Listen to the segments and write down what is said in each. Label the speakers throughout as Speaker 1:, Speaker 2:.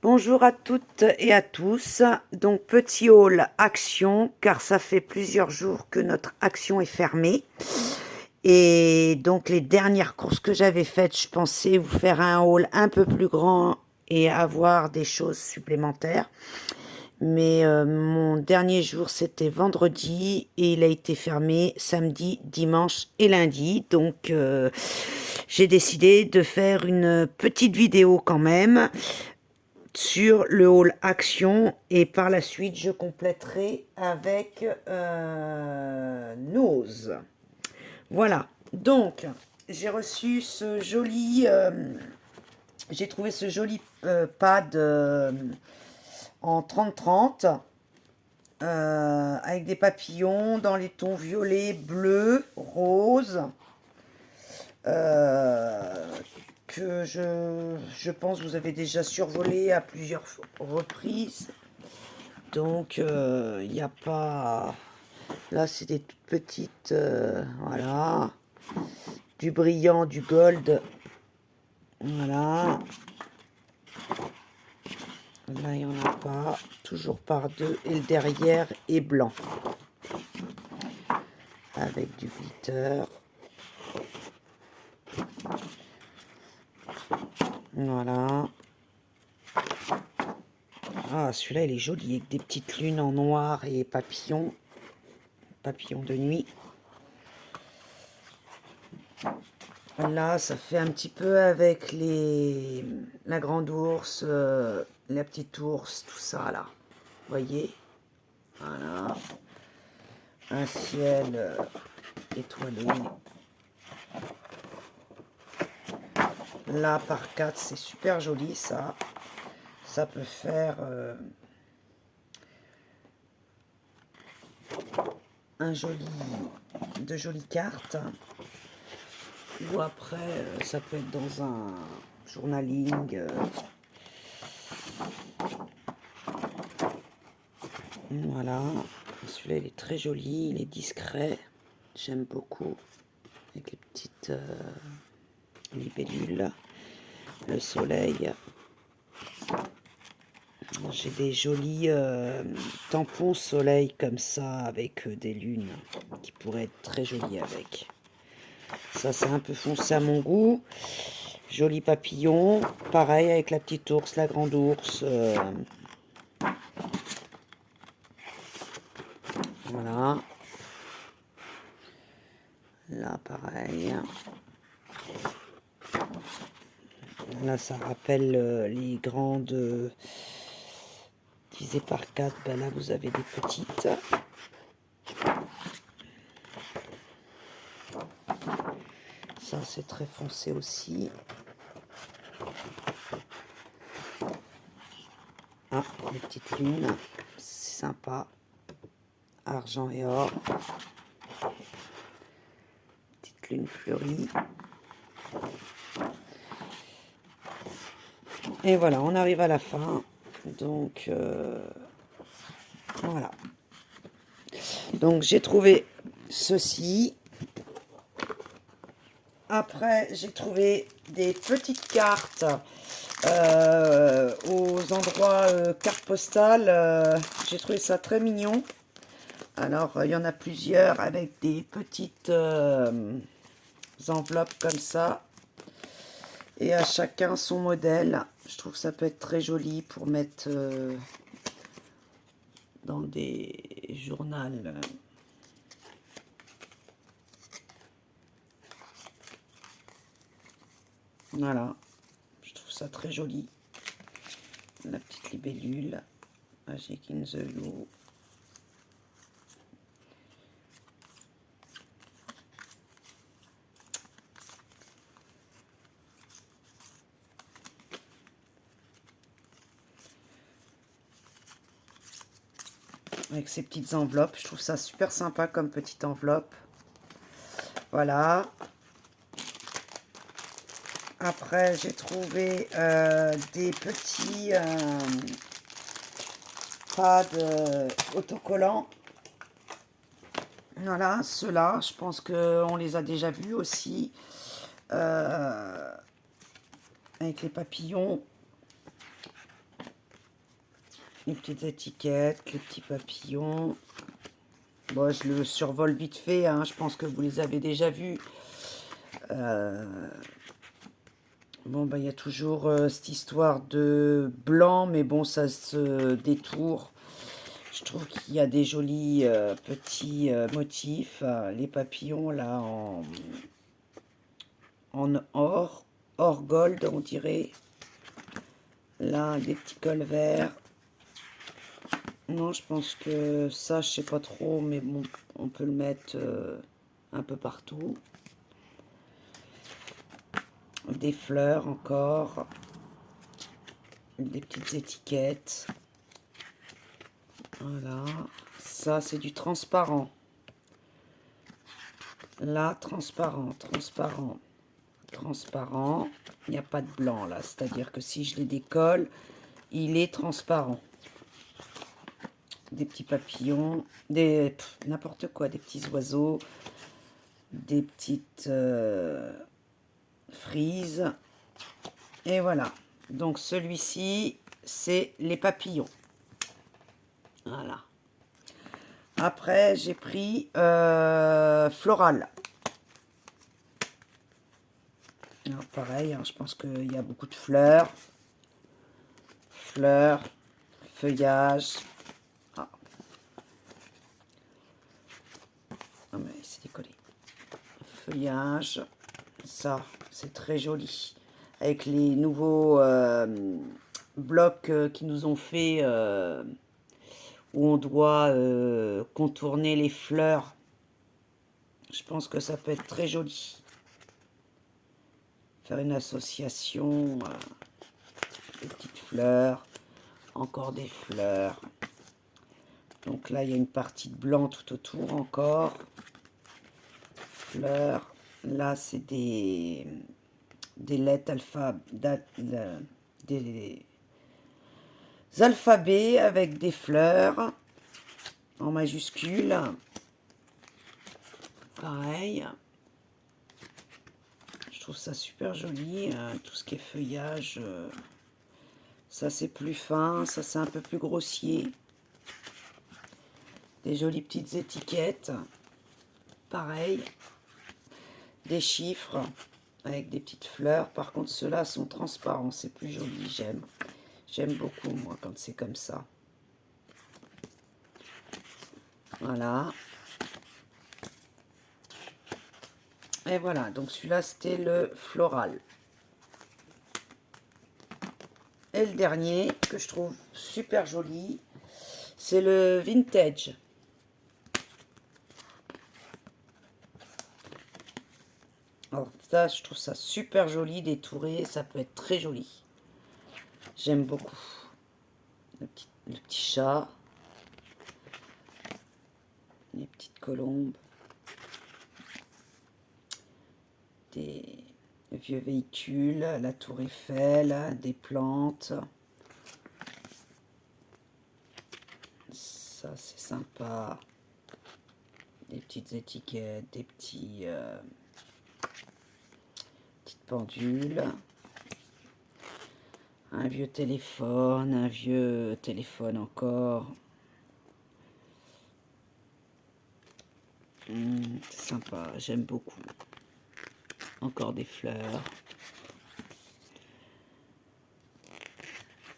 Speaker 1: Bonjour à toutes et à tous. Donc petit haul action car ça fait plusieurs jours que notre action est fermée. Et donc les dernières courses que j'avais faites, je pensais vous faire un haul un peu plus grand et avoir des choses supplémentaires. Mais mon dernier jour c'était vendredi et il a été fermé samedi, dimanche et lundi. Donc j'ai décidé de faire une petite vidéo quand même sur le hall action et par la suite je compléterai avec Nose. Voilà, donc j'ai reçu ce joli, j'ai trouvé ce joli pad en 30-30 avec des papillons dans les tons violet, bleu, rose. Que je pense vous avez déjà survolé à plusieurs reprises. Donc, il n'y a pas... Là, c'est des toutes petites... voilà. Du brillant, du gold. Voilà. Là, il n'y en a pas. Toujours par deux. Et le derrière est blanc. Avec du glitter. Voilà. Ah, celui-là, il est joli, avec des petites lunes en noir et papillons. Papillons de nuit. Là, ça fait un petit peu avec la grande ours, la petite ours, tout ça, là. Vous voyez? Voilà. Un ciel étoilé. Là, par 4, c'est super joli, ça. Ça peut faire de jolies cartes. Ou après, ça peut être dans un journaling. Voilà. Celui-là, il est très joli, il est discret. J'aime beaucoup. Avec les petites libellules. Le soleil. J'ai des jolis tampons soleil comme ça avec des lunes qui pourraient être très jolies avec. Ça, c'est un peu foncé à mon goût. Joli papillon. Pareil avec la petite ours, la grande ours. Voilà. Là, pareil. Là, ça rappelle les grandes divisées par 4. Ben là, vous avez des petites. Ça, c'est très foncé aussi. Ah, les petites lunes. C'est sympa. Argent et or. Petite lune fleurie. Et voilà, on arrive à la fin. Donc, voilà. Donc, j'ai trouvé ceci. Après, j'ai trouvé des petites cartes aux endroits cartes postales. J'ai trouvé ça très mignon. Alors, il y en a plusieurs avec des petites enveloppes comme ça. Et à chacun son modèle. Je trouve que ça peut être très joli pour mettre dans des journaux. Voilà. Je trouve ça très joli. La petite libellule. Magic in the Loop. Avec ces petites enveloppes. Je trouve ça super sympa comme petite enveloppe. Voilà. Après, j'ai trouvé des petits pads autocollants. Voilà, ceux-là, je pense qu'on les a déjà vus aussi. Avec les papillons. les petites étiquettes, les petits papillons. Bon, je le survole vite fait, hein, je pense que vous les avez déjà vus. Bon, bah, il y a toujours cette histoire de blanc, mais bon, ça se détourne. Je trouve qu'il y a des jolis petits motifs. Les papillons, là, en or gold, on dirait. Là, des petits cols verts. Non, je pense que ça, je sais pas trop, mais bon, on peut le mettre un peu partout. Des fleurs encore. Des petites étiquettes. Voilà. Ça, c'est du transparent. Là, transparent, transparent, transparent. Il n'y a pas de blanc, là. C'est-à-dire que si je les décolle, il est transparent. Des petits papillons, n'importe quoi, des petits oiseaux, des petites frises. Et voilà. Donc, celui-ci, c'est les papillons. Voilà. Après, j'ai pris floral. Alors, pareil, hein, je pense qu'il y a beaucoup de fleurs. Fleurs, feuillage. Ah, mais c'est décollé. Feuillage. Ça, c'est très joli. Avec les nouveaux blocs qui nous ont fait... où on doit contourner les fleurs. Je pense que ça peut être très joli. Faire une association, des petites fleurs, encore des fleurs. Donc là, il y a une partie de blanc tout autour encore. Fleurs. Là, c'est des lettres des alphabets avec des fleurs en majuscules. Pareil. Je trouve ça super joli. Tout ce qui est feuillage, ça c'est plus fin, ça c'est un peu plus grossier. Des jolies petites étiquettes. Pareil. Des chiffres avec des petites fleurs. Par contre, ceux-là sont transparents. C'est plus joli, j'aime. J'aime beaucoup, moi, quand c'est comme ça. Voilà. Et voilà, donc celui-là, c'était le floral. Et le dernier, que je trouve super joli, c'est le vintage. Alors ça, je trouve ça super joli, détouré, ça peut être très joli. J'aime beaucoup. Le petit chat. Les petites colombes. Des vieux véhicules, la tour Eiffel, des plantes. Ça, c'est sympa. Des petites étiquettes, des petites pendules. Un vieux téléphone encore. C'est sympa, j'aime beaucoup. Encore des fleurs.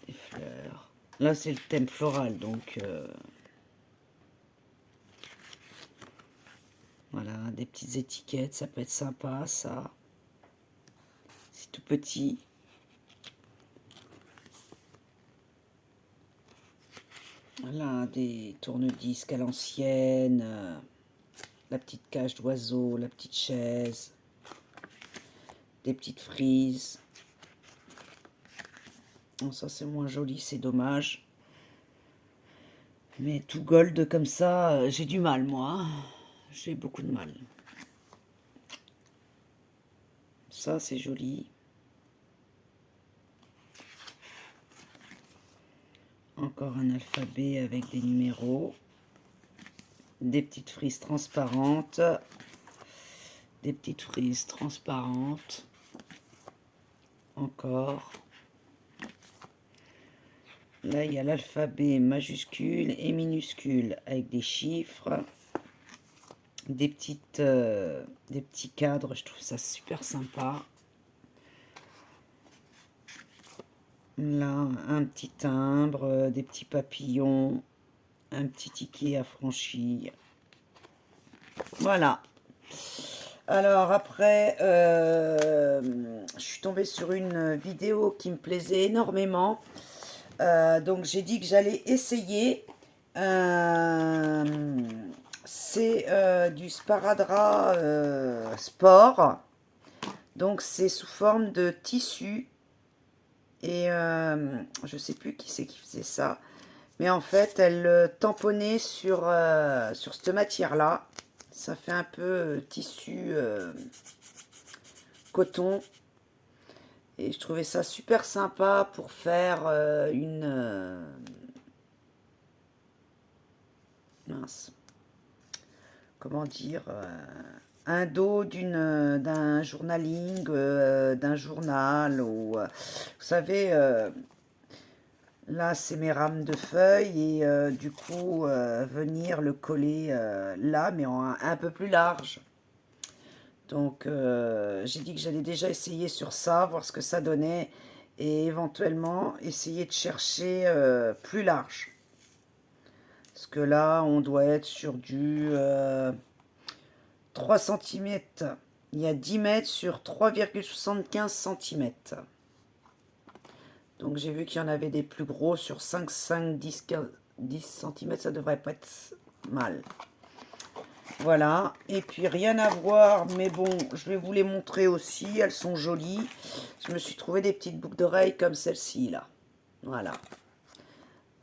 Speaker 1: Des fleurs. Là, c'est le thème floral, donc... voilà, des petites étiquettes, ça peut être sympa, ça. C'est tout petit. Voilà, des tourne-disques à l'ancienne. La petite cage d'oiseau, la petite chaise. Des petites frises. Oh, ça, c'est moins joli, c'est dommage. Mais tout gold comme ça, j'ai du mal, moi. J'ai beaucoup de mal. Ça, c'est joli. Encore un alphabet avec des numéros. Des petites frises transparentes. Des petites frises transparentes. Encore. Là, il y a l'alphabet majuscule et minuscule avec des chiffres, des petits cadres. Je trouve ça super sympa. Là, un petit timbre, des petits papillons, un petit ticket affranchi. Voilà. Alors après, je suis tombée sur une vidéo qui me plaisait énormément. Donc j'ai dit que j'allais essayer. C'est du sparadrap sport. Donc c'est sous forme de tissu. Et je sais plus qui c'est qui faisait ça. Mais en fait, elle tamponnait sur cette matière-là. Ça fait un peu tissu coton. Et je trouvais ça super sympa pour faire mince. Comment dire un dos d'un journaling, d'un journal. Ou, vous savez, là, c'est mes rames de feuilles. Et du coup, venir le coller là, mais un peu plus large. Donc, j'ai dit que j'allais déjà essayer sur ça, voir ce que ça donnait, et éventuellement essayer de chercher plus large. Parce que là, on doit être sur du 3 cm. Il y a 10 mètres sur 3,75 cm. Donc, j'ai vu qu'il y en avait des plus gros sur 5, 10 cm. Ça devrait pas être mal. Voilà, et puis rien à voir, mais bon, je vais vous les montrer aussi, elles sont jolies. Je me suis trouvé des petites boucles d'oreilles comme celle-ci, là. Voilà.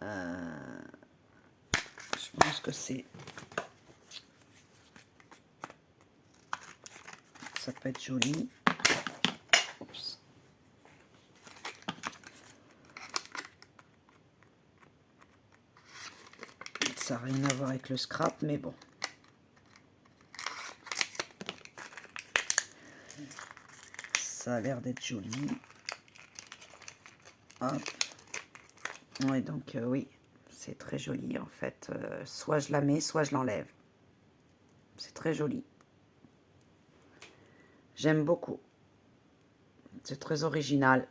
Speaker 1: Je pense que c'est... Ça peut être joli. Oups. Ça n'a rien à voir avec le scrap, mais bon. Ça a l'air d'être joli. Hop. Ouais, donc oui, c'est très joli en fait. Soit je la mets, soit je l'enlève. C'est très joli. J'aime beaucoup. C'est très original.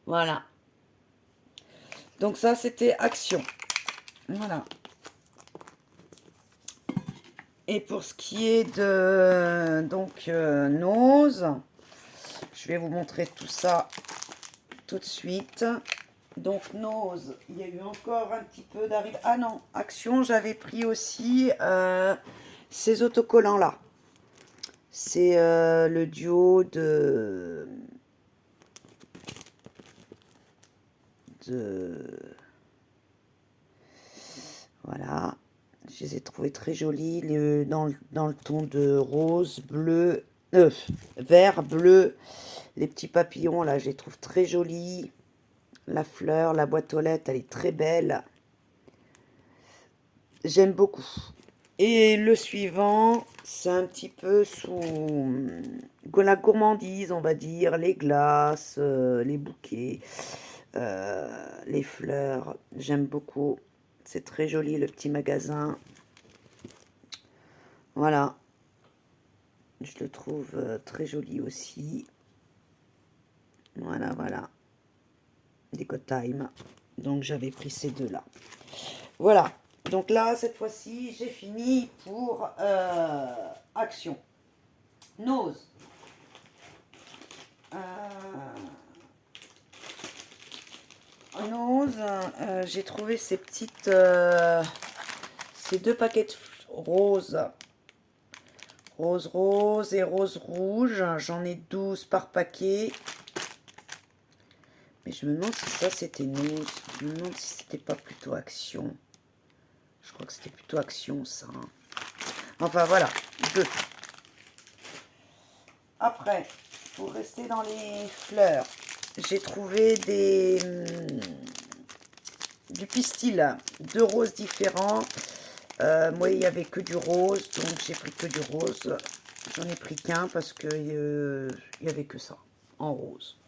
Speaker 1: Voilà. Donc ça, c'était Action. Voilà. Et pour ce qui est de Nose, je vais vous montrer tout ça tout de suite. Donc Nose, il y a eu encore un petit peu d'arrivée. Ah non, Action, j'avais pris aussi ces autocollants là. C'est le duo de voilà. Je les ai trouvés très jolis, dans le ton de rose, bleu, vert, bleu. Les petits papillons, là, je les trouve très jolis. La fleur, la boîte aux lettres, elle est très belle. J'aime beaucoup. Et le suivant, c'est un petit peu sous la gourmandise, on va dire. Les glaces, les bouquets, les fleurs. J'aime beaucoup. C'est très joli, le petit magasin. Voilà. Je le trouve très joli aussi. Voilà, voilà. Déco Time. Donc, j'avais pris ces deux-là. Voilà. Donc là, cette fois-ci, j'ai fini pour Action. Nose. Nose, j'ai trouvé ces petites... ces deux paquets de roses. Rose rose et rose rouge. J'en ai 12 par paquet. Mais je me demande si ça c'était Nose. Je me demande si c'était pas plutôt Action. Je crois que c'était plutôt Action ça. Enfin voilà, deux. Après, pour rester dans les fleurs, j'ai trouvé du pistil, deux roses différents. Moi, il n'y avait que du rose, donc j'ai pris que du rose. J'en ai pris qu'un parce que il n'y avait que ça, en rose.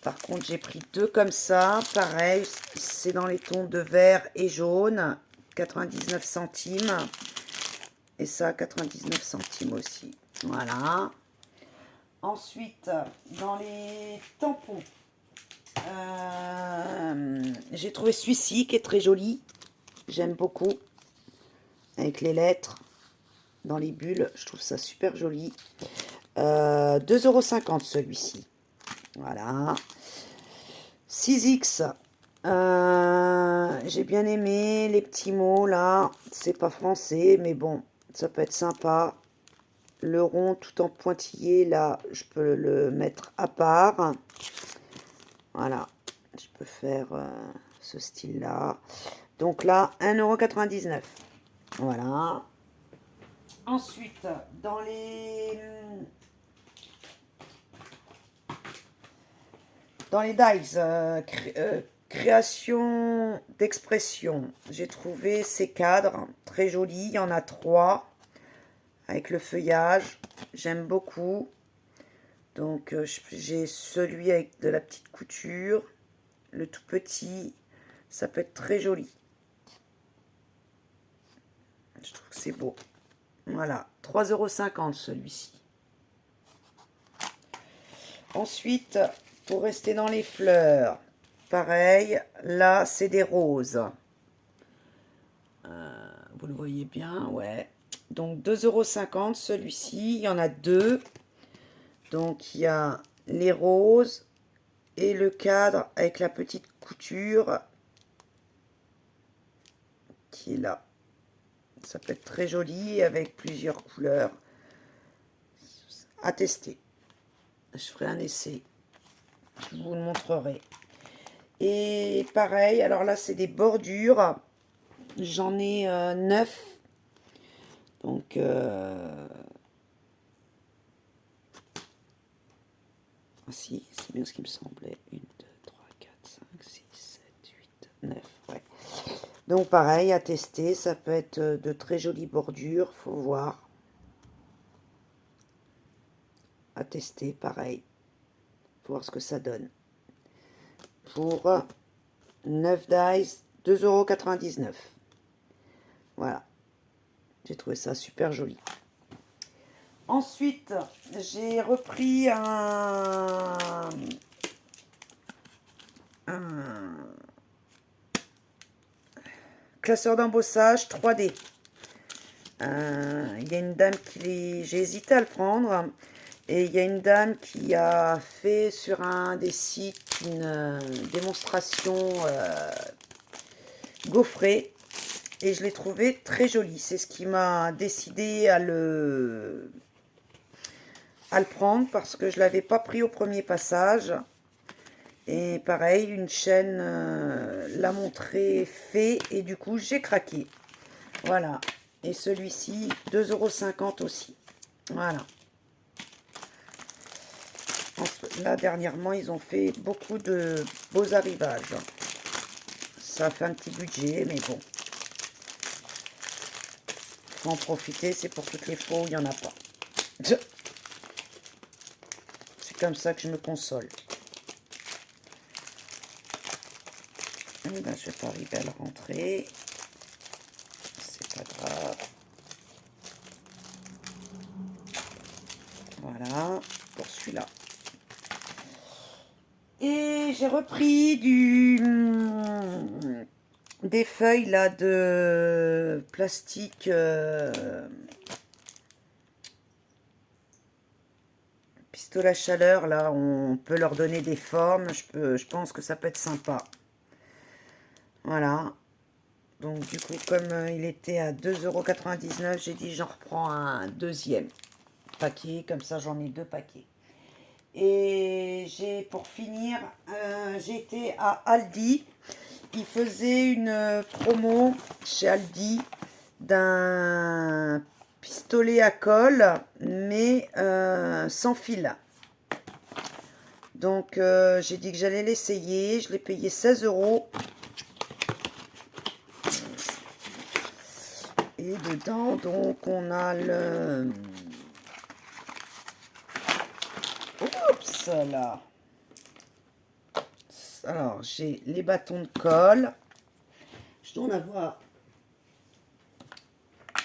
Speaker 1: Par contre, j'ai pris deux comme ça. Pareil, c'est dans les tons de vert et jaune. 99 centimes. Et ça, 99 centimes aussi. Voilà. Ensuite, dans les tampons, j'ai trouvé celui-ci qui est très joli. J'aime beaucoup. Avec les lettres dans les bulles. Je trouve ça super joli. 2,50 € celui-ci. Voilà. 6X. J'ai bien aimé les petits mots là. C'est pas français, mais bon, ça peut être sympa. Le rond tout en pointillé, là, je peux le mettre à part. Voilà. Je peux faire ce style-là. Donc là, 1,99 €. Voilà. Ensuite, dans les dies, création d'expression, j'ai trouvé ces cadres très jolis. Il y en a 3 avec le feuillage. J'aime beaucoup. Donc, j'ai celui avec de la petite couture, le tout petit. Ça peut être très joli. Je trouve que c'est beau. Voilà, 3,50 € celui-ci. Ensuite, pour rester dans les fleurs, pareil, là, c'est des roses. Vous le voyez bien, ouais. Donc, 2,50 € celui-ci. Il y en a 2. Donc, il y a les roses et le cadre avec la petite couture qui est là. Ça peut être très joli avec plusieurs couleurs. À tester. Je ferai un essai. Je vous le montrerai. Et pareil, alors là, c'est des bordures. J'en ai 9. Donc, si, c'est bien ce qui me semblait. 1, 2, 3, 4, 5, 6, 7, 8, 9. Ouais. Donc, pareil, à tester. Ça peut être de très jolies bordures. Faut voir. À tester, pareil. Faut voir ce que ça donne. Pour 9 dies, 2,99 €. Voilà. J'ai trouvé ça super joli. Ensuite, j'ai repris un classeur d'embossage 3D. Il y a une dame j'ai hésité à le prendre. Et il y a une dame qui a fait sur un des sites une démonstration gaufrée. Et je l'ai trouvé très joli. C'est ce qui m'a décidé à le prendre parce que je ne l'avais pas pris au premier passage. Et pareil, une chaîne l'a montré fait et du coup j'ai craqué. Voilà. Et celui-ci, 2,50 € aussi. Voilà. Là, dernièrement, ils ont fait beaucoup de beaux arrivages. Ça a fait un petit budget, mais bon. Faut en profiter, c'est pour toutes les fois où il n'y en a pas. C'est comme ça que je me console. Et ben, je vais pas arriver à le rentrer. C'est pas grave. Voilà, pour celui-là. Et j'ai repris des feuilles là de plastique pistolet à chaleur. Là, on peut leur donner des formes. Je pense que ça peut être sympa. Voilà. Donc du coup, comme il était à 2,99 €, j'ai dit j'en reprends un deuxième paquet. Comme ça, j'en ai 2 paquets. Et pour finir, j'ai été à Aldi. Ils faisaient une promo chez Aldi d'un pistolet à colle, mais sans fil. Donc, j'ai dit que j'allais l'essayer. Je l'ai payé 16 €. Et dedans, donc, on a le... Oups, là. Alors, j'ai les bâtons de colle. Je dois en avoir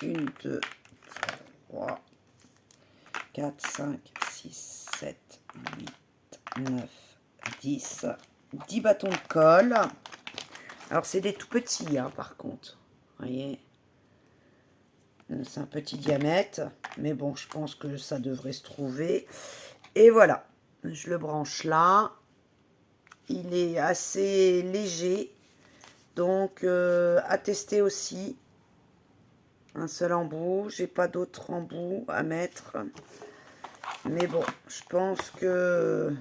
Speaker 1: 1, 2, 3, 4, 5, 6, 7, 8, 9, 10. 10 bâtons de colle. Alors, c'est des tout petits, hein, par contre. Vous voyez, c'est un petit diamètre. Mais bon, je pense que ça devrait se trouver. Et voilà. Je le branche là. Il est assez léger. Donc, à tester aussi. Un seul embout. J'ai pas d'autres embouts à mettre. Mais bon, je pense que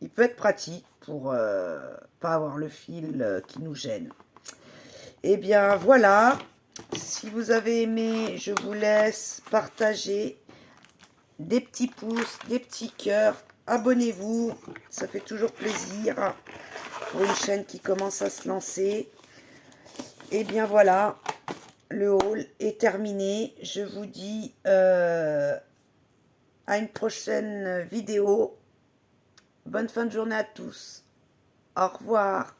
Speaker 1: il peut être pratique pour pas avoir le fil qui nous gêne. Et bien voilà, si vous avez aimé, je vous laisse partager, des petits pouces, des petits cœurs, abonnez-vous, ça fait toujours plaisir pour une chaîne qui commence à se lancer. Et bien voilà, le haul est terminé. Je vous dis à une prochaine vidéo. Bonne fin de journée à tous. Au revoir.